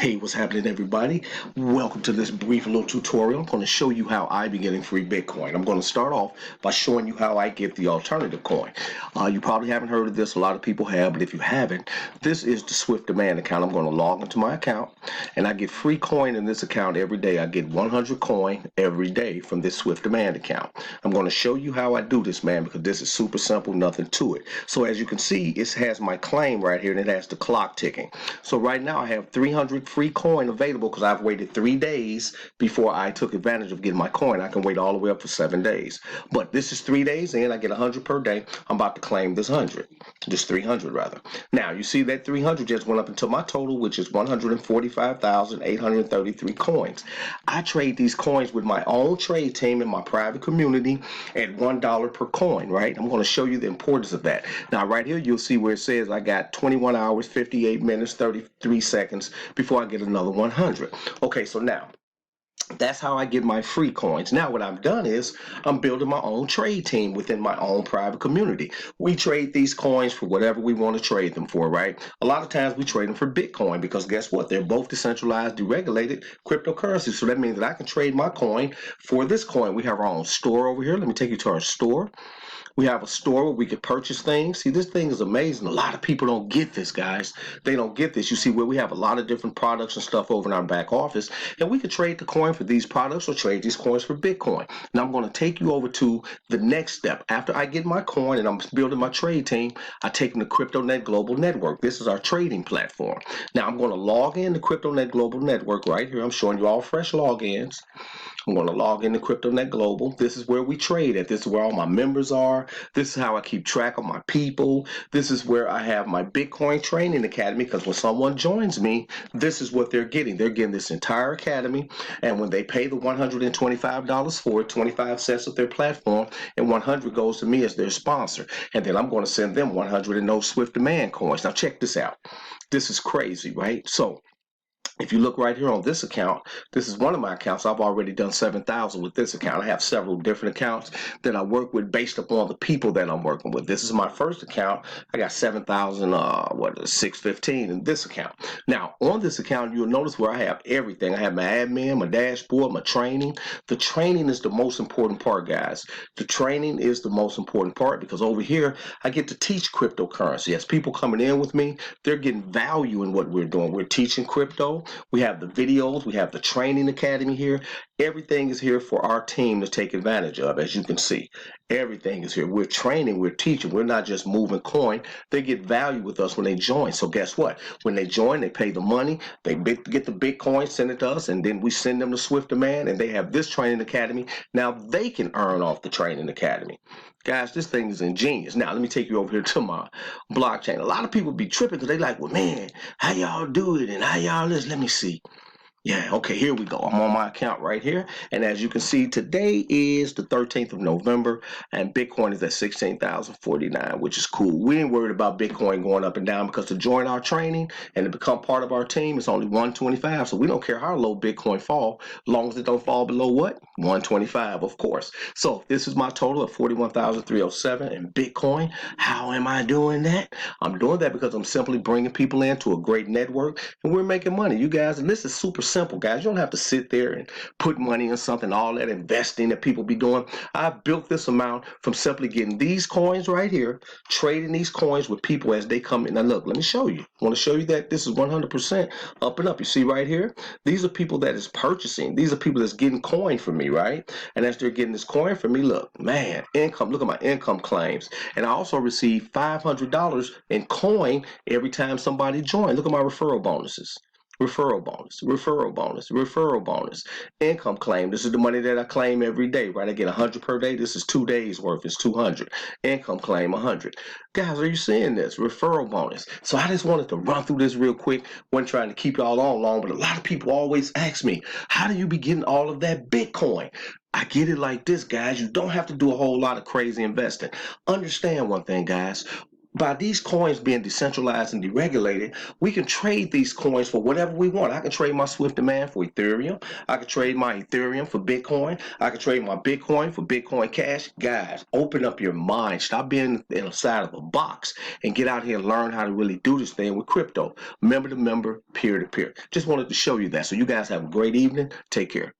Hey, what's happening, everybody? Welcome to this brief little tutorial. I'm going to show you how I be getting free Bitcoin. I'm going to start off by showing you how I get the alternative coin. You probably haven't heard of this. A lot of people have, but if you haven't, this is the Swift Demand account. I'm going to log into my account, and I get free coin in this account every day. I get 100 coin every day from this Swift Demand account. I'm going to show you how I do this, man, because this is super simple, nothing to it. So as you can see, it has my claim right here, and it has the clock ticking. So right now I have 300 free coin available because I've waited 3 days before I took advantage of getting my coin. I can wait all the way up for 7 days. But this is 3 days in. I get 100 per day. I'm about to claim this 100. Just 300 rather. Now you see that 300 just went up until my total, which is 145,833 coins. I trade these coins with my own trade team in my private community at $1 per coin, right? I'm going to show you the importance of that. Now right here you'll see where it says I got 21 hours, 58 minutes, 33 seconds before I get another 100. Okay, so now that's how I get my free coins. Now what I've done is I'm building my own trade team within my own private community. We trade these coins for whatever we want to trade them for, right? A lot of times we trade them for Bitcoin because guess what? They're both decentralized, deregulated cryptocurrencies. So that means that I can trade my coin for this coin. We have our own store over here. Let me take you to our store. We have a store where we can purchase things. See, this thing is amazing. A lot of people don't get this, guys. They don't get this. You see where we have a lot of different products and stuff over in our back office, and we could trade the coin for these products or trade these coins for Bitcoin. Now I'm going to take you over to the next step. After I get my coin and I'm building my trade team, I take them to CryptoNet Global Network. This is our trading platform. Now I'm going to log in to CryptoNet Global Network right here. I'm showing you all fresh logins. I'm going to log into CryptoNet Global. This is where we trade at. This is where all my members are. This is how I keep track of my people. This is where I have my Bitcoin Training Academy, because when someone joins me, this is what they're getting. They're getting this entire academy, and when they pay the $125 for it, 25 cents of their platform, and 100 goes to me as their sponsor. And then I'm going to send them 100 in those Swift Demand coins. Now check this out. This is crazy, right? So if you look right here on this account, this is one of my accounts. I've already done 7,000 with this account. I have several different accounts that I work with based upon the people that I'm working with. This is my first account. I got 615 in this account. Now, on this account, you'll notice where I have everything. I have my admin, my dashboard, my training. The training is the most important part, guys. The training is the most important part because over here, I get to teach cryptocurrency. As people coming in with me, they're getting value in what we're doing. We're teaching crypto. We have the videos, we have the training academy here. Everything is here for our team to take advantage of, as you can see. Everything is here. We're training, we're teaching. We're not just moving coin. They get value with us when they join. So guess what? When they join, they pay the money, they get the Bitcoin, send it to us, and then we send them to Swift Demand, and they have this training academy. Now they can earn off the training academy. Guys, this thing is ingenious. Now, let me take you over here to my blockchain. A lot of people be tripping because they like, well, man, how y'all do it and how y'all this? Let me see. Yeah, okay, here we go. I'm on my account right here. And as you can see, today is the 13th of November, and Bitcoin is at 16,049, which is cool. We ain't worried about Bitcoin going up and down because to join our training and to become part of our team, it's only 125. So we don't care how low Bitcoin fall, as long as it don't fall below what? 125, of course. So this is my total of 41,307 in Bitcoin. How am I doing that? I'm doing that because I'm simply bringing people into a great network, and we're making money, you guys. And this is super simple, guys. You don't have to sit there and put money in something, all that investing that people be doing. I've built this amount from simply getting these coins right here, trading these coins with people as they come in. Now look, let me show you. I want to show you that this is 100% up and up. You see right here, these are people that is purchasing. These are people that's getting coin from me, right? And as they're getting this coin from me, look, man, income. Look at my income claims. And I also receive $500 in coin every time somebody joins. Look at my referral bonuses. Referral bonus, referral bonus, referral bonus, income claim. This is the money that I claim every day, right? I get 100 per day. This is 2 days worth. It's 200. Income claim 100. Guys, are you seeing this? Referral bonus. So I just wanted to run through this real quick. Wasn't trying to keep y'all on long, but a lot of people always ask me, how do you be getting all of that Bitcoin? I get it like this, guys. You don't have to do a whole lot of crazy investing. Understand one thing, guys. by these coins being decentralized and deregulated, we can trade these coins for whatever we want. I can trade my Swift demand for Ethereum. I can trade my Ethereum for Bitcoin. I can trade my Bitcoin for Bitcoin Cash. Guys, open up your mind. Stop being inside of a box and get out here and learn how to really do this thing with crypto. Member to member, peer to peer. Just wanted to show you that. So you guys have a great evening. Take care.